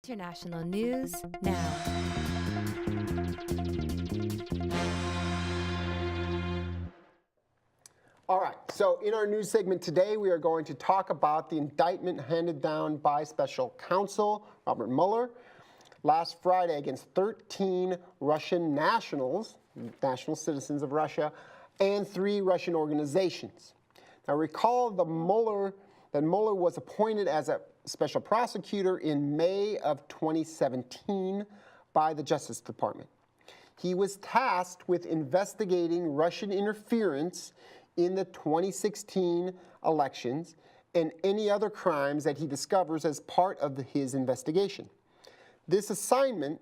International news now. All right, so in our news segment today, we are going to talk about the indictment handed down by special counsel Robert Mueller last Friday against 13 Russian nationals, national citizens of Russia, and 3 Russian organizations. Now recall that Mueller was appointed as a special prosecutor in May of 2017 by the Justice Department. He was tasked with investigating Russian interference in the 2016 elections and any other crimes that he discovers as part of his investigation. This assignment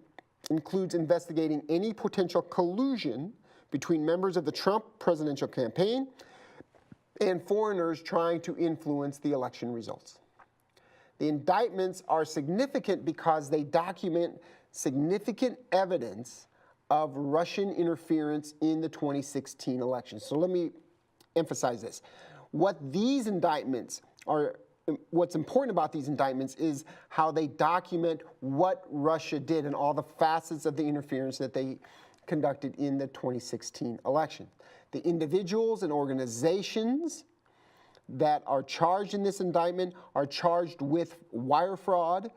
includes investigating any potential collusion between members of the Trump presidential campaign and foreigners trying to influence the election results. The indictments are significant because they document significant evidence of Russian interference in the 2016 elections. So let me emphasize this. What's important about these indictments is how they document what Russia did and all the facets of the interference that they conducted in the 2016 election. The individuals and organizations that are charged in this indictment are charged with wire fraud,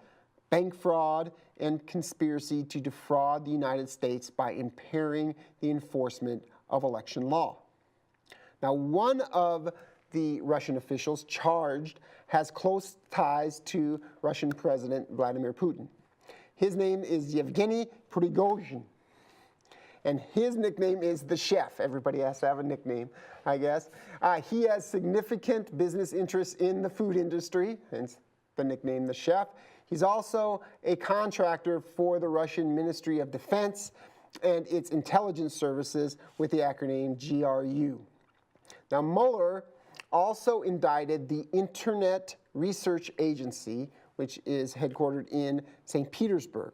bank fraud, and conspiracy to defraud the United States by impairing the enforcement of election law. Now, one of the Russian officials charged has close ties to Russian President Vladimir Putin. His name is Yevgeny Prigozhin, and his nickname is the Chef. Everybody has to have a nickname, I guess. He has significant business interests in the food industry, hence the nickname the Chef. He's also a contractor for the Russian Ministry of Defense and its intelligence services with the acronym GRU. Now, Mueller also indicted the Internet Research Agency, which is headquartered in St. Petersburg.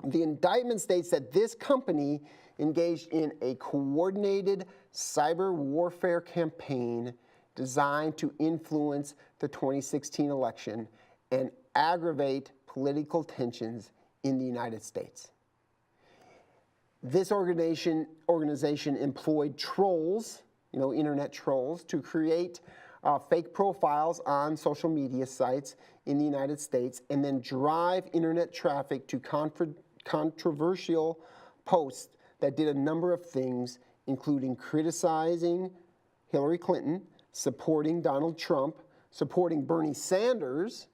The indictment states that this company engaged in a coordinated cyber warfare campaign designed to influence the 2016 election and aggravate political tensions in the United States. This organization employed trolls, internet trolls, to create fake profiles on social media sites in the United States and then drive internet traffic to controversial posts that did a number of things, including criticizing Hillary Clinton, supporting Donald Trump, supporting Bernie Sanders,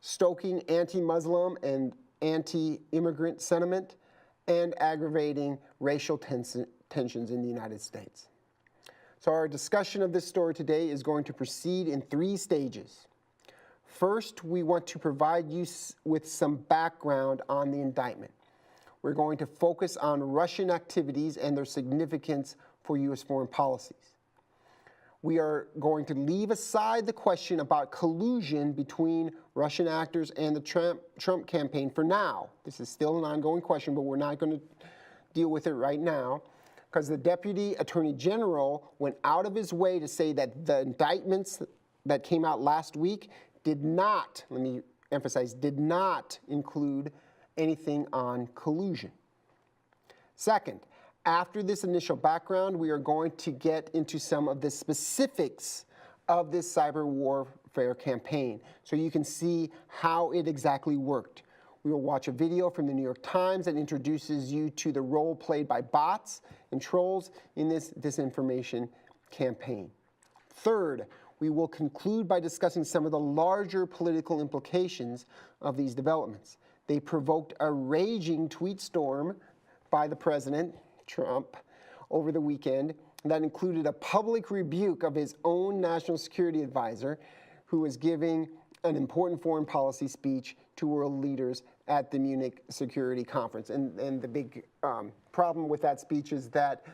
stoking anti-Muslim and anti-immigrant sentiment, and aggravating racial tensions in the United States. So our discussion of this story today is going to proceed in 3 stages. First, we want to provide you with some background on the indictment. We're going to focus on Russian activities and their significance for U.S. foreign policies. We are going to leave aside the question about collusion between Russian actors and the Trump campaign for now. This is still an ongoing question, but we're not going to deal with it right now, because the Deputy Attorney General went out of his way to say that the indictments that came out last week did not, let me emphasize, did not include anything on collusion. Second, after this initial background, we are going to get into some of the specifics of this cyber warfare campaign so you can see how it exactly worked. We will watch a video from the New York Times that introduces you to the role played by bots and trolls in this disinformation campaign. Third, we will conclude by discussing some of the larger political implications of these developments. They provoked a raging tweet storm by the President, Trump, over the weekend that included a public rebuke of his own national security advisor, who was giving an important foreign policy speech to world leaders at the Munich Security Conference. And the big problem with that speech is that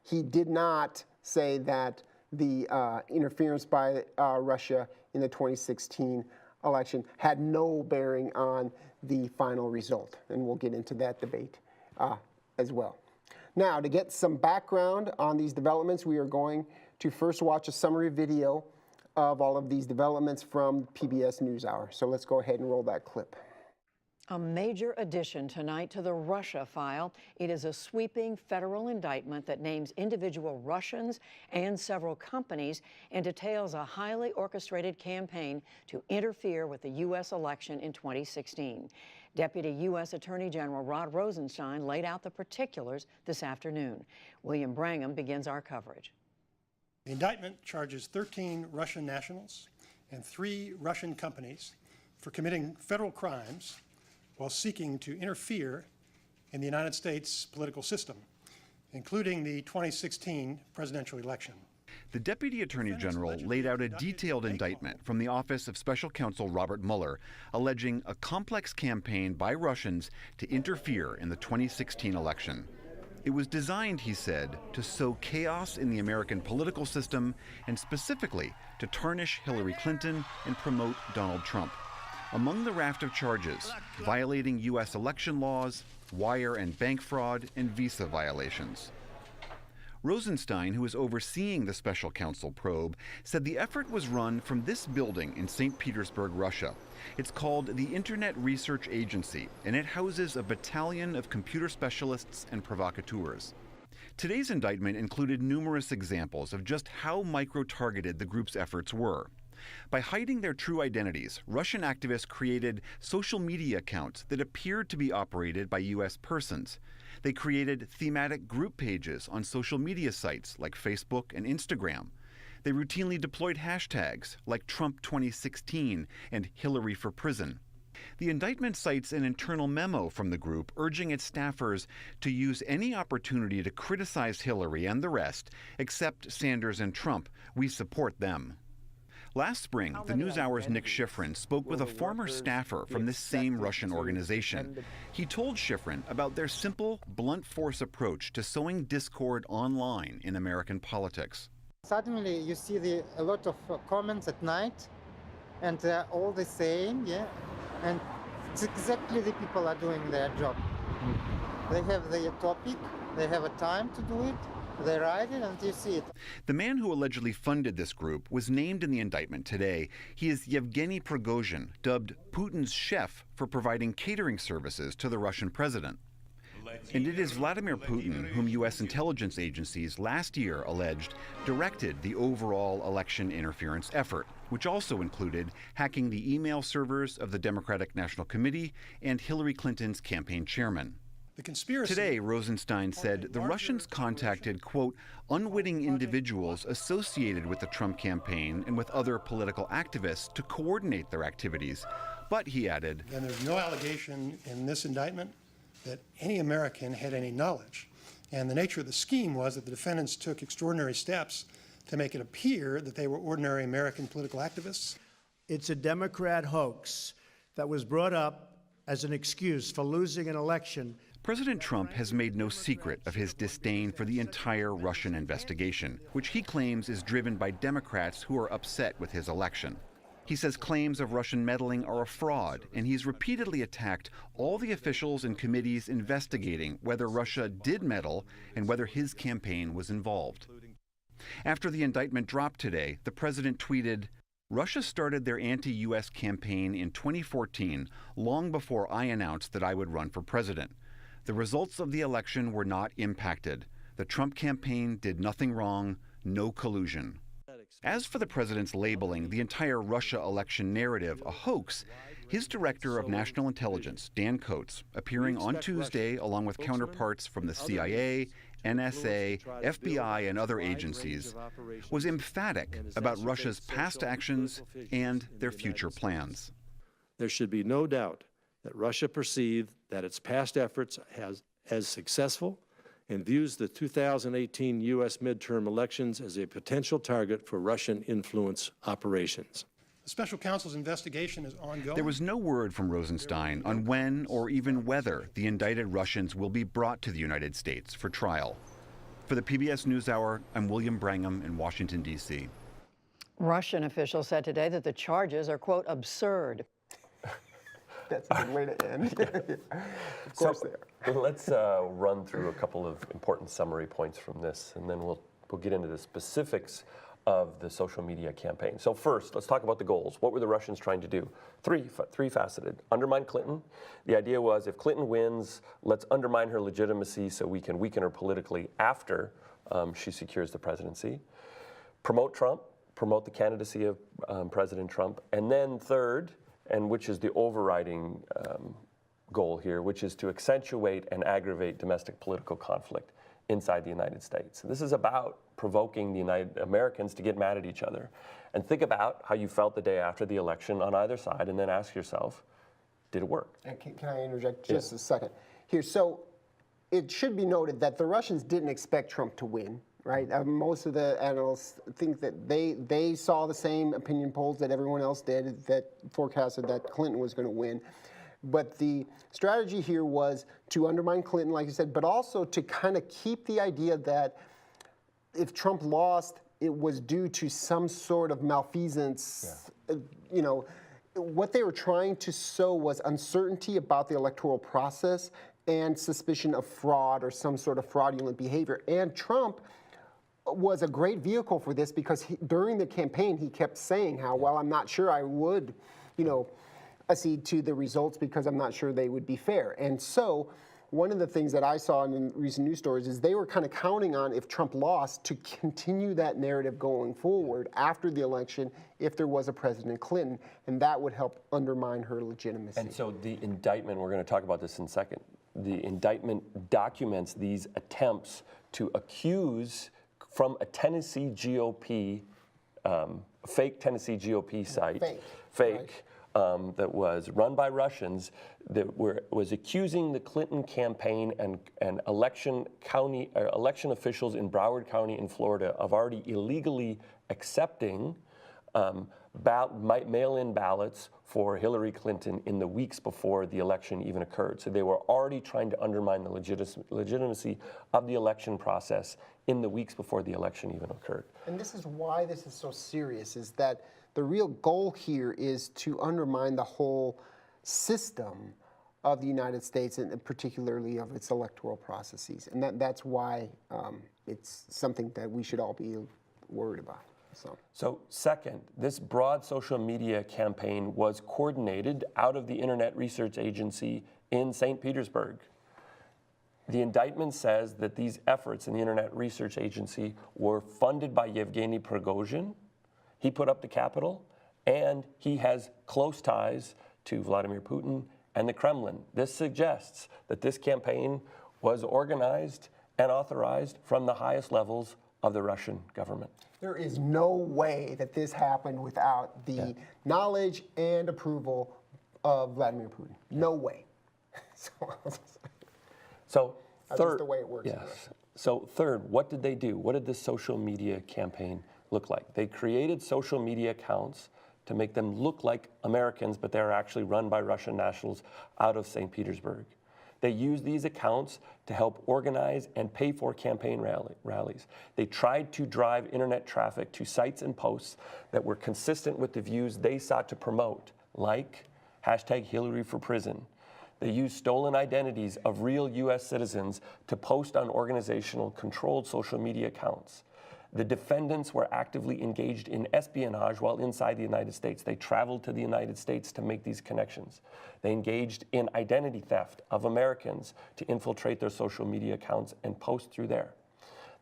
he did not say that the interference by Russia in the 2016 election had no bearing on the final result. And we'll get into that debate as well. Now, to get some background on these developments, we are going to first watch a summary video of all of these developments from PBS NewsHour. So let's go ahead and roll that clip. A major addition tonight to the Russia file. It is a sweeping federal indictment that names individual Russians and several companies and details a highly orchestrated campaign to interfere with the U.S. election in 2016. Deputy U.S. Attorney General Rod Rosenstein laid out the particulars this afternoon. William Brangham begins our coverage. The indictment charges 13 Russian nationals and 3 Russian companies for committing federal crimes while seeking to interfere in the United States political system, including the 2016 presidential election. The Deputy Attorney General laid out a detailed indictment from the Office of Special Counsel Robert Mueller, alleging a complex campaign by Russians to interfere in the 2016 election. It was designed, he said, to sow chaos in the American political system and specifically to tarnish Hillary Clinton and promote Donald Trump. Among the raft of charges, violating U.S. election laws, wire and bank fraud, and visa violations. Rosenstein, who is overseeing the special counsel probe, said the effort was run from this building in St. Petersburg, Russia. It's called the Internet Research Agency, and it houses a battalion of computer specialists and provocateurs. Today's indictment included numerous examples of just how micro-targeted the group's efforts were. By hiding their true identities, Russian activists created social media accounts that appeared to be operated by U.S. persons. They created thematic group pages on social media sites like Facebook and Instagram. They routinely deployed hashtags like Trump 2016 and Hillary for prison. The indictment cites an internal memo from the group urging its staffers to use any opportunity to criticize Hillary and the rest, except Sanders and Trump. We support them. Last spring, the NewsHour's Nick Schifrin spoke with a former staffer from this same Russian organization. He told Schifrin about their simple, blunt force approach to sowing discord online in American politics. Suddenly you see a lot of comments at night, and they're all the same, yeah? And it's exactly the people are doing their job. They have their topic, they have a time to do it, they write it and you see it. The man who allegedly funded this group was named in the indictment today. He is Yevgeny Prigozhin, dubbed Putin's chef for providing catering services to the Russian president. And it is Vladimir Putin whom U.S. intelligence agencies last year alleged directed the overall election interference effort, which also included hacking the email servers of the Democratic National Committee and Hillary Clinton's campaign chairman. The conspiracy. Today, Rosenstein said the Russians contacted, quote, unwitting individuals associated with the Trump campaign and with other political activists to coordinate their activities. But, he added, and there's no allegation in this indictment that any American had any knowledge. And the nature of the scheme was that the defendants took extraordinary steps to make it appear that they were ordinary American political activists. It's a Democrat hoax that was brought up as an excuse for losing an election. President Trump has made no secret of his disdain for the entire Russian investigation, which he claims is driven by Democrats who are upset with his election. He says claims of Russian meddling are a fraud, and he's repeatedly attacked all the officials and committees investigating whether Russia did meddle and whether his campaign was involved. After the indictment dropped today, the president tweeted, Russia started their anti-U.S. campaign in 2014, long before I announced that I would run for president. The results of the election were not impacted. The Trump campaign did nothing wrong, no collusion. As for the president's labeling the entire Russia election narrative a hoax, his director of national intelligence, Dan Coates, appearing on Tuesday along with counterparts from the CIA, NSA, FBI, and other agencies, was emphatic about Russia's past actions and their future plans. There should be no doubt that Russia perceived that its past efforts as successful and views the 2018 U.S. midterm elections as a potential target for Russian influence operations. The special counsel's investigation is ongoing. There was no word from Rosenstein on when or even whether the indicted Russians will be brought to the United States for trial. For the PBS NewsHour, I'm William Brangham in Washington, D.C. Russian officials said today that the charges are, quote, absurd. That's a good way to end. Of course they are. Let's run through a couple of important summary points from this, and then we'll get into the specifics of the social media campaign. So first, let's talk about the goals. What were the Russians trying to do? Three faceted. Undermine Clinton. The idea was if Clinton wins, let's undermine her legitimacy so we can weaken her politically after she secures the presidency. Promote Trump, promote the candidacy of President Trump. And then third, and which is the overriding goal here, which is to accentuate and aggravate domestic political conflict inside the United States. This is about provoking the Americans to get mad at each other. And think about how you felt the day after the election on either side, and then ask yourself, did it work? And can I interject just a second? Here, so it should be noted that the Russians didn't expect Trump to win, right? Most of the analysts think that they saw the same opinion polls that everyone else did that forecasted that Clinton was going to win. But the strategy here was to undermine Clinton, like you said, but also to kind of keep the idea that if Trump lost, it was due to some sort of malfeasance. You know, what they were trying to sow was uncertainty about the electoral process and suspicion of fraud or some sort of fraudulent behavior. And Trump was a great vehicle for this because during the campaign, he kept saying how, well, I'm not sure I would, you know, accede to the results because I'm not sure they would be fair. And so one of the things that I saw in recent news stories is they were kind of counting on if Trump lost to continue that narrative going forward after the election if there was a President Clinton, and that would help undermine her legitimacy. And so the indictment, we're going to talk about this in a second, the indictment documents these attempts to accuse from a Tennessee GOP, fake Tennessee GOP site, fake. That was run by Russians that was accusing the Clinton campaign and election officials in Broward County in Florida of already illegally accepting mail-in ballots for Hillary Clinton in the weeks before the election even occurred. So they were already trying to undermine the legitimacy of the election process in the weeks before the election even occurred. And this is why this is so serious, is that the real goal here is to undermine the whole system of the United States and particularly of its electoral processes. And that's why it's something that we should all be worried about. So second, this broad social media campaign was coordinated out of the Internet Research Agency in St. Petersburg. The indictment says that these efforts in the Internet Research Agency were funded by Yevgeny Prigozhin. He put up the Capitol, and he has close ties to Vladimir Putin and the Kremlin. This suggests that this campaign was organized and authorized from the highest levels of the Russian government. There is no way that this happened without the knowledge and approval of Vladimir Putin. No way. So that's third, just the way it works. Yes. So third, what did they do? What did this social media campaign look like? They created social media accounts to make them look like Americans, but they're actually run by Russian nationals out of St. Petersburg. They used these accounts to help organize and pay for campaign rallies. They tried to drive internet traffic to sites and posts that were consistent with the views they sought to promote, like #HillaryForPrison. They used stolen identities of real U.S. citizens to post on organizational controlled social media accounts. The defendants were actively engaged in espionage while inside the United States. They traveled to the United States to make these connections. They engaged in identity theft of Americans to infiltrate their social media accounts and post through there.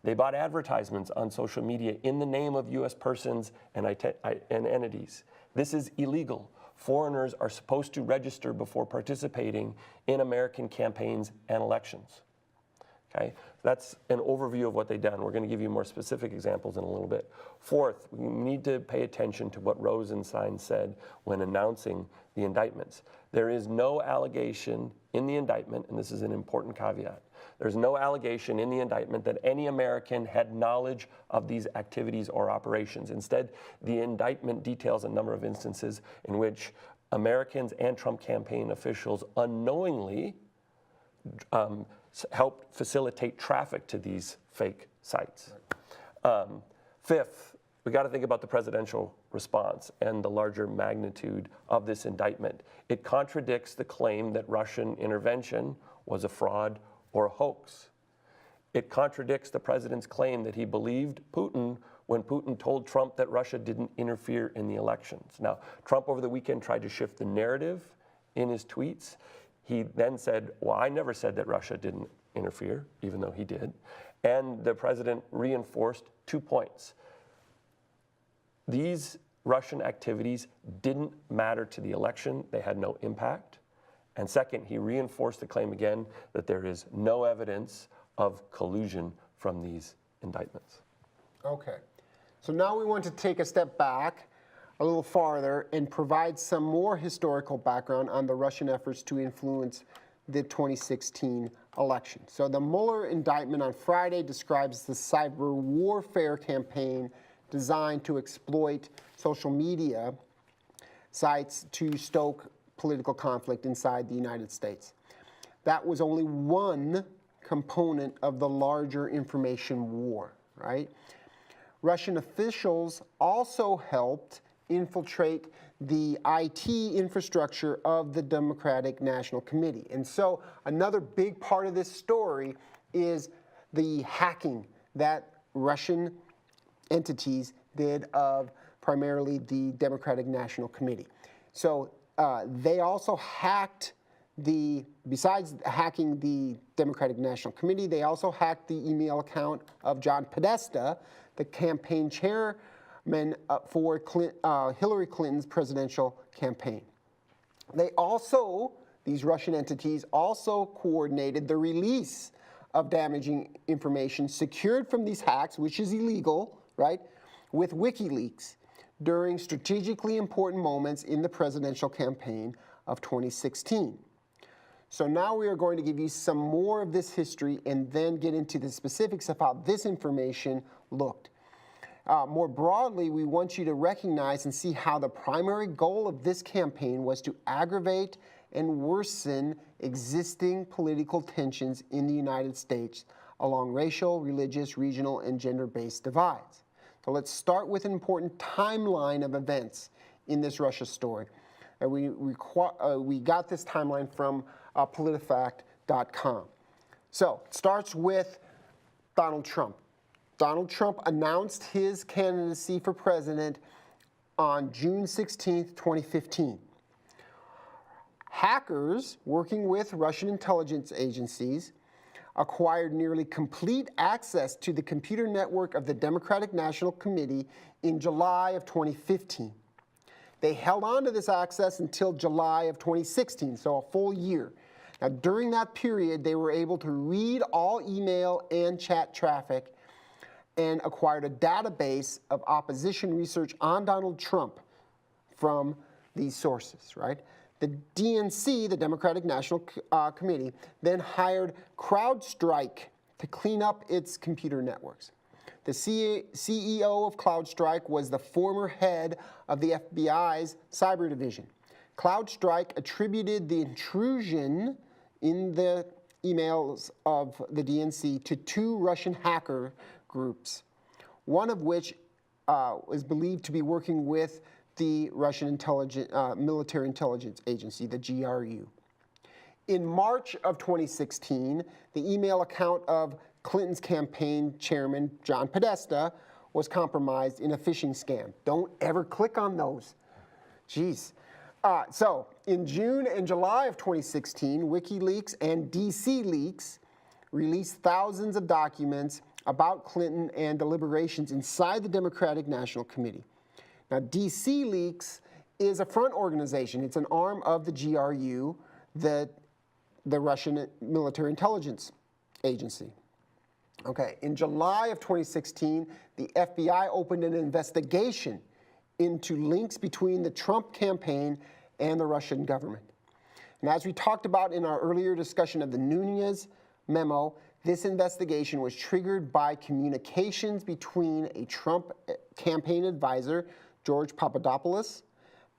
They bought advertisements on social media in the name of U.S. persons and entities. This is illegal. Foreigners are supposed to register before participating in American campaigns and elections. Okay, that's an overview of what they've done. We're going to give you more specific examples in a little bit. Fourth, we need to pay attention to what Rosenstein said when announcing the indictments. There is no allegation in the indictment, and this is an important caveat, there's no allegation in the indictment that any American had knowledge of these activities or operations. Instead, the indictment details a number of instances in which Americans and Trump campaign officials unknowingly helped facilitate traffic to these fake sites. Fifth, we got to think about the presidential response and the larger magnitude of this indictment. It contradicts the claim that Russian intervention was a fraud or a hoax. It contradicts the president's claim that he believed Putin when Putin told Trump that Russia didn't interfere in the elections. Now, Trump over the weekend tried to shift the narrative in his tweets. He then said, well, I never said that Russia didn't interfere, even though he did. And the president reinforced 2 points. These Russian activities didn't matter to the election. They had no impact. And second, he reinforced the claim again that there is no evidence of collusion from these indictments. Okay. So now we want to take a step back a little farther and provide some more historical background on the Russian efforts to influence the 2016 election. So the Mueller indictment on Friday describes the cyber warfare campaign designed to exploit social media sites to stoke political conflict inside the United States. That was only one component of the larger information war, right? Russian officials also helped infiltrate the IT infrastructure of the Democratic National Committee. And so another big part of this story is the hacking that Russian entities did of primarily the Democratic National Committee. So they also hacked besides hacking the Democratic National Committee, they also hacked the email account of John Podesta, the campaign chairman for Hillary Clinton's presidential campaign. These Russian entities also coordinated the release of damaging information secured from these hacks, which is illegal, right, with WikiLeaks during strategically important moments in the presidential campaign of 2016. So now we are going to give you some more of this history and then get into the specifics of how this information looked. More broadly, we want you to recognize and see how the primary goal of this campaign was to aggravate and worsen existing political tensions in the United States along racial, religious, regional, and gender-based divides. So let's start with an important timeline of events in this Russia story. We got this timeline from PolitiFact.com. So it starts with Donald Trump. Donald Trump announced his candidacy for president on June 16, 2015. Hackers working with Russian intelligence agencies acquired nearly complete access to the computer network of the Democratic National Committee in July of 2015. They held on to this access until July of 2016, so a full year. Now, during that period, they were able to read all email and chat traffic and acquired a database of opposition research on Donald Trump from these sources, right? The DNC, the Democratic National Committee, then hired CrowdStrike to clean up its computer networks. The CEO of CrowdStrike was the former head of the FBI's cyber division. CrowdStrike attributed the intrusion in the emails of the DNC to two Russian hacker groups, one of which is believed to be working with the Russian military intelligence agency, the GRU. In March of 2016, the email account of Clinton's campaign chairman, John Podesta, was compromised in a phishing scam. Don't ever click on those. Jeez. So in June and July of 2016, WikiLeaks and DC Leaks released thousands of documents about Clinton and deliberations inside the Democratic National Committee. Now, DC Leaks is a front organization. It's an arm of the GRU, the Russian military intelligence agency. Okay, in July of 2016, the FBI opened an investigation into links between the Trump campaign and the Russian government. And as we talked about in our earlier discussion of the Nunez memo, this investigation was triggered by communications between a Trump campaign advisor, George Papadopoulos,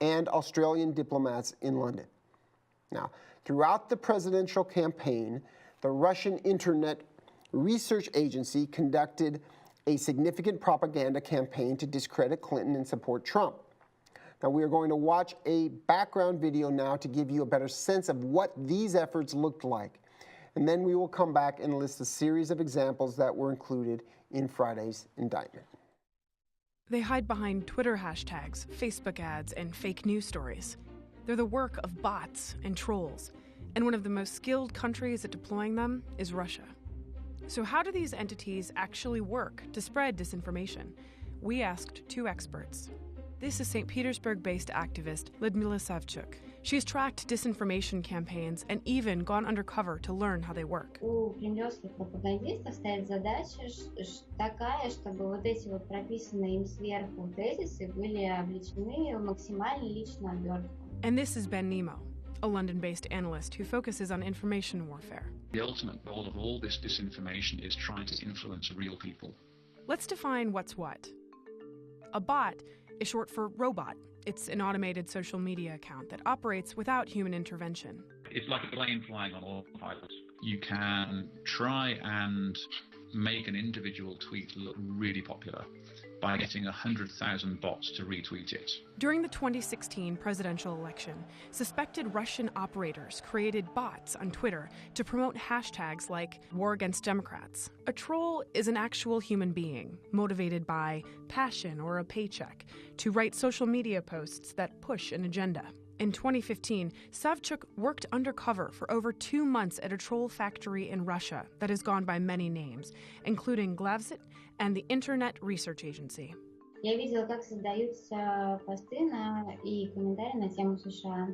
and Australian diplomats in London. Now, throughout the presidential campaign, the Russian Internet Research Agency conducted a significant propaganda campaign to discredit Clinton and support Trump. Now, we are going to watch a background video now to give you a better sense of what these efforts looked like. And then we will come back and list a series of examples that were included in Friday's indictment. They hide behind Twitter hashtags, Facebook ads, and fake news stories. They're the work of bots and trolls, and one of the most skilled countries at deploying them is Russia. So how do these entities actually work to spread disinformation? We asked two experts. This is St. Petersburg-based activist Lyudmila Savchuk. She's tracked disinformation campaigns and even gone undercover to learn how they work. У кремлевских пропагандистов стоит задача такая, чтобы вот эти вот прописанные им сверху тезисы были облечены максимально лично обертку. And this is Ben Nemo, a London-based analyst who focuses on information warfare. The ultimate goal of all this disinformation is trying to influence real people. Let's define what's what. A bot is short for robot. It's an automated social media account that operates without human intervention. It's like a plane flying on autopilot. You can try and make an individual tweet look really popular by getting 100,000 bots to retweet it. During the 2016 presidential election, suspected Russian operators created bots on Twitter to promote hashtags like War Against Democrats. A troll is an actual human being, motivated by passion or a paycheck, to write social media posts that push an agenda. In 2015, Savchuk worked undercover for over 2 months at a troll factory in Russia that has gone by many names, including Glavsit and the Internet Research Agency. Я видела, как создаются посты и комментарии на тему США.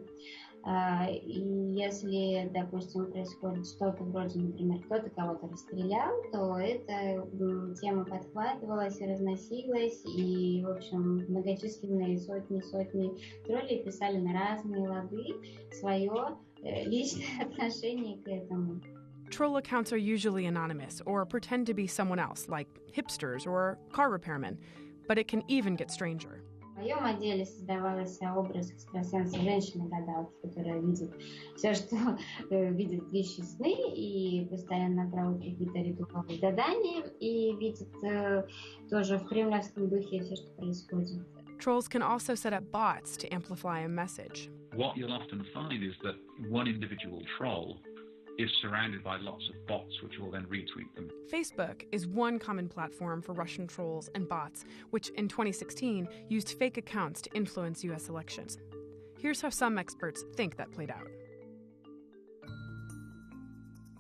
И если, допустим, происходит что-то вроде, например, кто-то кого-то расстрелял, то эта тема подхватывалась и разносилась, и, в общем, многочисленные сотни троллей писали на разные лады свое личное отношение к этому. Troll accounts are usually anonymous or pretend to be someone else, like hipsters or car repairmen, but it can even get stranger. В моем отделе создавался образ экстрасенса женщины-гадалки, которая видит все, что видит вещи сны, и постоянно проводит какие-то ритуальные задания, и видит тоже в кремлевском духе все, что происходит. Trolls can also set up bots to amplify a message. What you'll often find is that one individual troll is surrounded by lots of bots which will then retweet them. Facebook is one common platform for Russian trolls and bots, which in 2016 used fake accounts to influence U.S. elections. Here's how some experts think that played out.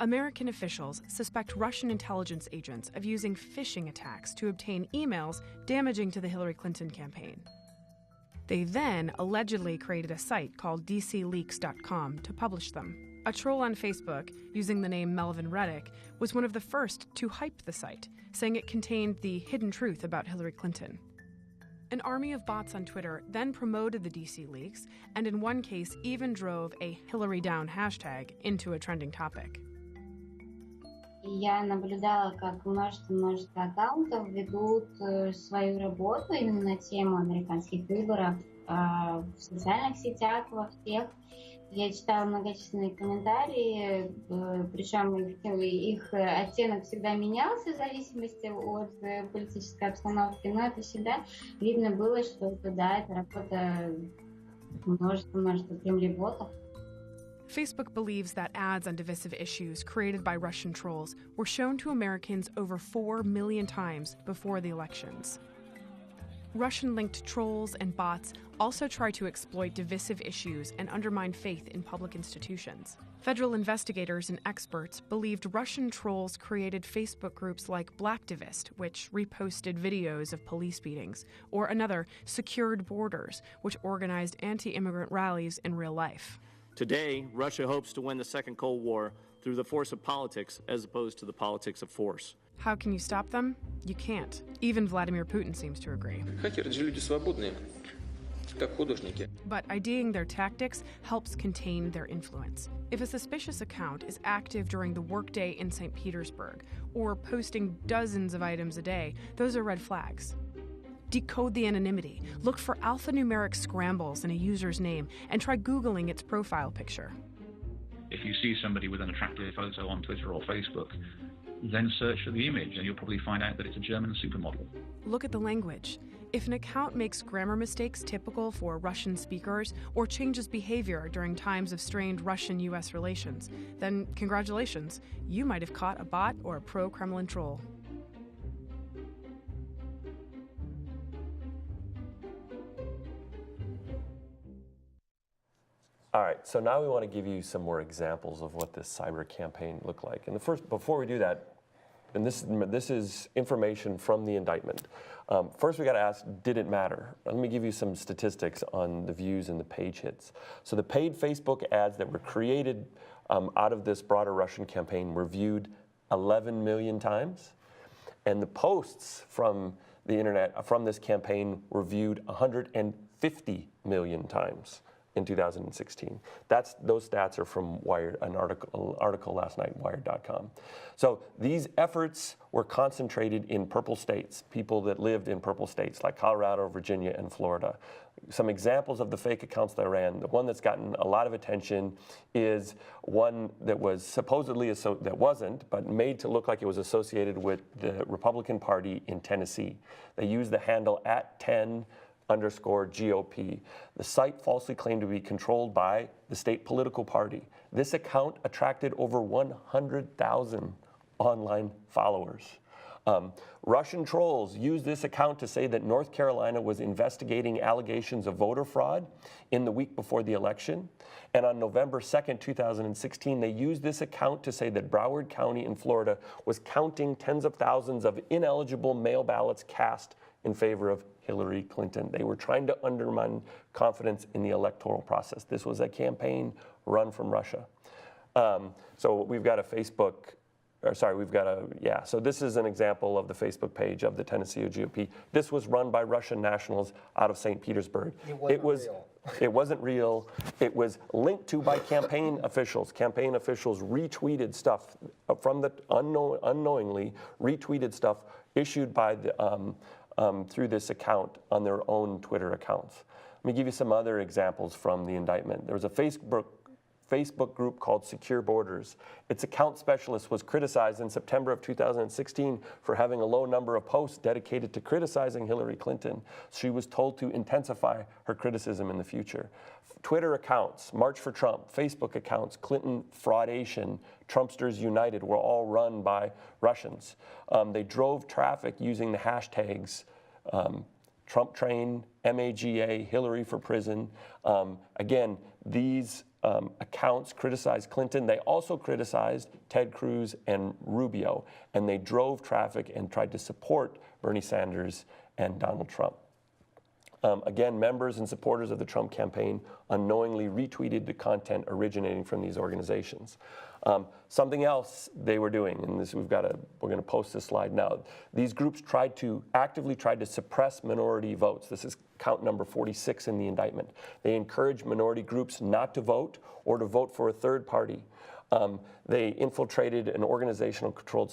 American officials suspect Russian intelligence agents of using phishing attacks to obtain emails damaging to the Hillary Clinton campaign. They then allegedly created a site called dcleaks.com to publish them. A troll on Facebook, using the name Melvin Reddick, was one of the first to hype the site, saying it contained the hidden truth about Hillary Clinton. An army of bots on Twitter then promoted the DC leaks, and in one case even drove a Hillary Down hashtag into a trending topic. Я наблюдала, как множество аккаунтов ведут свою работу именно на тему американских выборов в социальных сетях, во всех. Я читала многочисленные комментарии, причем их оттенок всегда менялся в зависимости от политической обстановки, но это всегда видно было, что да, это работа множество кремлеботов. Facebook believes that ads on divisive issues created by Russian trolls were shown to Americans over 4 million times before the elections. Russian-linked trolls and bots also try to exploit divisive issues and undermine faith in public institutions. Federal investigators and experts believed Russian trolls created Facebook groups like Blacktivist, which reposted videos of police beatings, or another, Secured Borders, which organized anti-immigrant rallies in real life. Today, Russia hopes to win the Second Cold War through the force of politics as opposed to the politics of force. How can you stop them? You can't. Even Vladimir Putin seems to agree. But IDing their tactics helps contain their influence. If a suspicious account is active during the workday in St. Petersburg, or posting dozens of items a day, those are red flags. Decode the anonymity, look for alphanumeric scrambles in a user's name, and try Googling its profile picture. If you see somebody with an attractive photo on Twitter or Facebook, then search for the image and you'll probably find out that it's a German supermodel. Look at the language. If an account makes grammar mistakes typical for Russian speakers or changes behavior during times of strained Russian-US relations, then congratulations, you might have caught a bot or a pro-Kremlin troll. All right, so now we want to give you some more examples of what this cyber campaign looked like. And before we do that, and this is information from the indictment. First, we got to ask, did it matter? Let me give you some statistics on the views and the page hits. So the paid Facebook ads that were created out of this broader Russian campaign were viewed 11 million times. And the posts from the internet from this campaign were viewed 150 million times in 2016. Those stats are from Wired, an article last night, Wired.com. So these efforts were concentrated in purple states, people that lived in purple states like Colorado, Virginia, and Florida. Some examples of the fake accounts that I ran, the one that's gotten a lot of attention is one that was supposedly, that wasn't, but made to look like it was associated with the Republican Party in Tennessee. They used the handle @10_GOP. The site falsely claimed to be controlled by the state political party. This account attracted over 100,000 online followers. Russian trolls used this account to say that North Carolina was investigating allegations of voter fraud in the week before the election. And on November 2nd, 2016, they used this account to say that Broward County in Florida was counting tens of thousands of ineligible mail ballots cast in favor of Hillary Clinton. They were trying to undermine confidence in the electoral process. This was a campaign run from Russia. So we've got a Facebook, so this is an example of the Facebook page of the Tennessee GOP. This was run by Russian nationals out of St. Petersburg. It wasn't real. It was linked to by campaign officials. Campaign officials retweeted stuff from the unknowingly retweeted stuff issued by the through this account on their own Twitter accounts. Let me give you some other examples from the indictment. There was a Facebook group called Secure Borders. Its account specialist was criticized in September of 2016 for having a low number of posts dedicated to criticizing Hillary Clinton. She was told to intensify her criticism in the future. Twitter accounts, March for Trump, Facebook accounts, Clinton Fraudation, Trumpsters United were all run by Russians. They drove traffic using the hashtags Trump Train, MAGA, Hillary for Prison. Again, these accounts criticized Clinton. They also criticized Ted Cruz and Rubio, and they drove traffic and tried to support Bernie Sanders and Donald Trump. Again, members and supporters of the Trump campaign unknowingly retweeted the content originating from these organizations. Something else they were doing, and this we're going to post this slide now. These groups actively tried to suppress minority votes. This is count number 46 in the indictment. They encouraged minority groups not to vote or to vote for a third party. They infiltrated an organizational controlled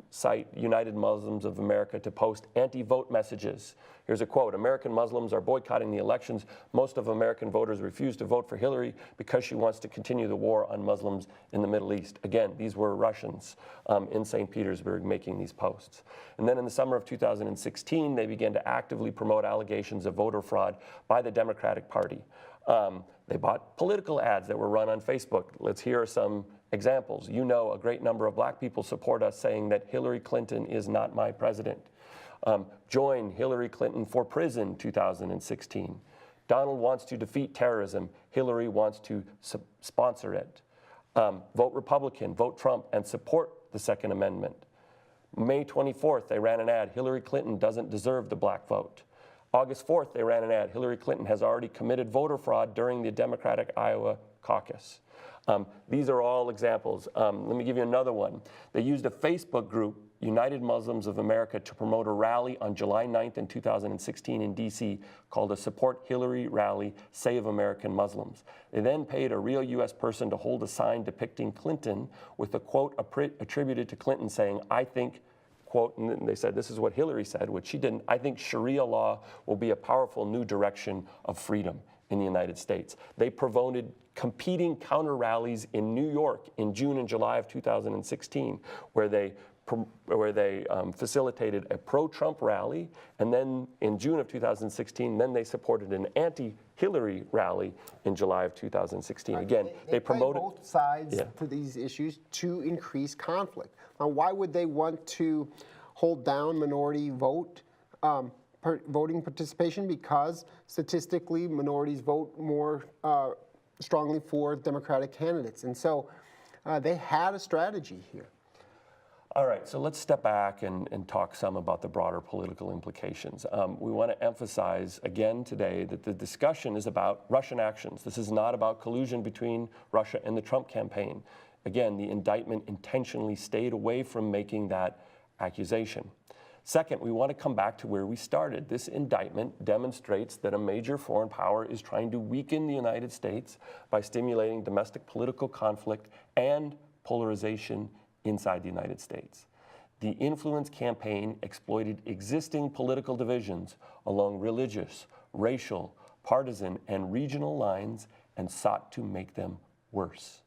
site, United Muslims of America, to post anti-vote messages. Here's a quote: "American Muslims are boycotting the elections. Most of American voters refuse to vote for Hillary because she wants to continue the war on Muslims in the Middle East." Again, these were Russians in St. Petersburg making these posts. And then in the summer of 2016, they began to actively promote allegations of voter fraud by the Democratic Party. They bought political ads that were run on Facebook. Let's hear some examples. "You know, a great number of black people support us, saying that Hillary Clinton is not my president." "Join Hillary Clinton for prison," 2016. "Donald wants to defeat terrorism. Hillary wants to sponsor it." "Vote Republican, vote Trump, and support the Second Amendment." May 24th, they ran an ad: "Hillary Clinton doesn't deserve the black vote." August 4th, they ran an ad: "Hillary Clinton has already committed voter fraud during the Democratic Iowa caucus." These are all examples. Let me give you another one. They used a Facebook group, United Muslims of America, to promote a rally on July 9th in 2016 in D.C. called a Support Hillary Rally, Save American Muslims. They then paid a real U.S. person to hold a sign depicting Clinton with a quote attributed to Clinton saying, "I think," quote, and they said, this is what Hillary said, which she didn't, "I think Sharia law will be a powerful new direction of freedom in the United States." They promoted competing counter rallies in New York in June and July of 2016, where they facilitated a pro-Trump rally, and then in June of 2016, then they supported an anti-Hillary rally in July of 2016. Again, they promoted both sides for these issues to increase conflict. Now, why would they want to hold down minority voting participation? Because statistically, minorities vote more strongly for Democratic candidates. And so they had a strategy here. All right, so let's step back and talk some about the broader political implications. We want to emphasize again today that the discussion is about Russian actions. This is not about collusion between Russia and the Trump campaign. Again, the indictment intentionally stayed away from making that accusation. Second, we want to come back to where we started. This indictment demonstrates that a major foreign power is trying to weaken the United States by stimulating domestic political conflict and polarization inside the United States. The influence campaign exploited existing political divisions along religious, racial, partisan, and regional lines and sought to make them worse.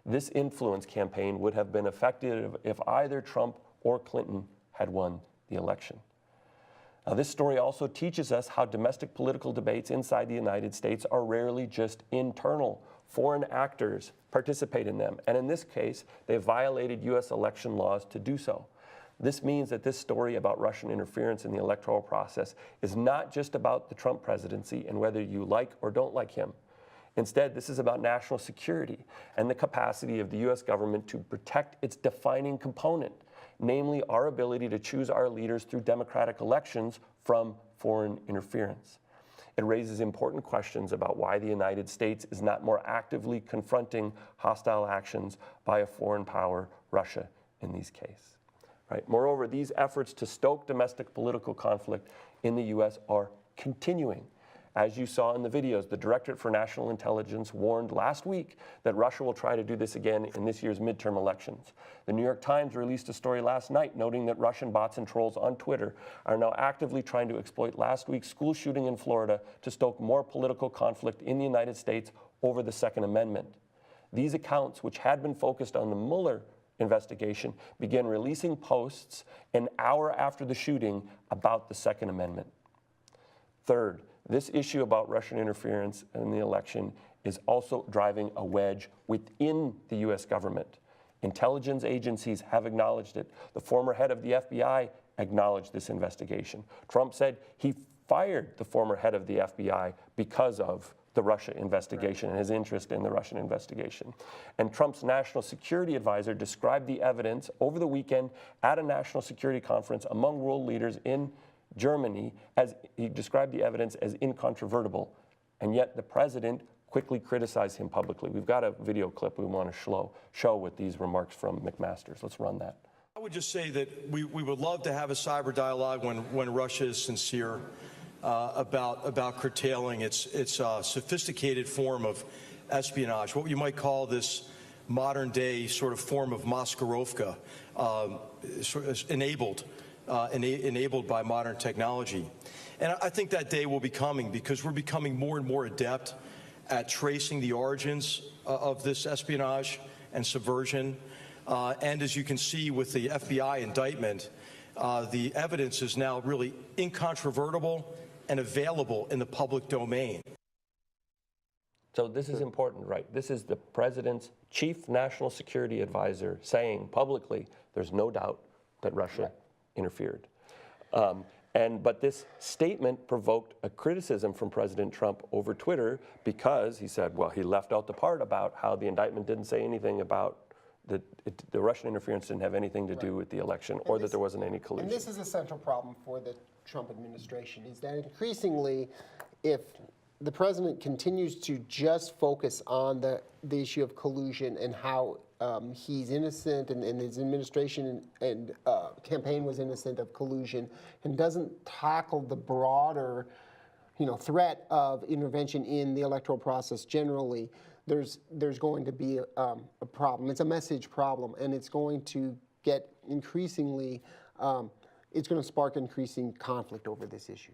This influence campaign would have been effective if either Trump or Clinton had won the election. Now, this story also teaches us how domestic political debates inside the United States are rarely just internal. Foreign actors participate in them, and in this case, they violated U.S. election laws to do so. This means that this story about Russian interference in the electoral process is not just about the Trump presidency and whether you like or don't like him. Instead, this is about national security and the capacity of the U.S. government to protect its defining component, namely our ability to choose our leaders through democratic elections from foreign interference. It raises important questions about why the United States is not more actively confronting hostile actions by a foreign power, Russia, in these cases. Right? Moreover, these efforts to stoke domestic political conflict in the U.S. are continuing. As you saw in the videos, the Directorate for National Intelligence warned last week that Russia will try to do this again in this year's midterm elections. The New York Times released a story last night noting that Russian bots and trolls on Twitter are now actively trying to exploit last week's school shooting in Florida to stoke more political conflict in the United States over the Second Amendment. These accounts, which had been focused on the Mueller investigation, began releasing posts an hour after the shooting about the Second Amendment. Third, this issue about Russian interference in the election is also driving a wedge within the U.S. government. Intelligence agencies have acknowledged it. The former head of the FBI acknowledged this investigation. Trump said he fired the former head of the FBI because of the Russia investigation and his interest in the Russian investigation. And Trump's national security advisor described the evidence over the weekend at a national security conference among world leaders in Germany, as he described the evidence as incontrovertible, and yet the president quickly criticized him publicly. We've got a video clip we want to show with these remarks from McMaster. Let's run that. I would just say that we would love to have a cyber dialogue when Russia is sincere about curtailing its sophisticated form of espionage, what you might call this modern day sort of form of Maskirovka, enabled by modern technology. And I think that day will be coming because we're becoming more and more adept at tracing the origins of this espionage and subversion. And as you can see with the FBI indictment, the evidence is now really incontrovertible and available in the public domain. So this is important, right? This is the president's chief national security advisor saying publicly there's no doubt that Russia interfered. But this statement provoked a criticism from President Trump over Twitter because he said, well, he left out the part about how the indictment didn't say anything about the Russian interference didn't have anything to do with the election or that there wasn't any collusion. And this is a central problem for the Trump administration, is that increasingly, if the president continues to just focus on the issue of collusion and how he's innocent and his administration and campaign was innocent of collusion and doesn't tackle the broader threat of intervention in the electoral process generally, there's going to be a problem. It's a message problem, and it's going to get increasingly, it's going to spark increasing conflict over this issue.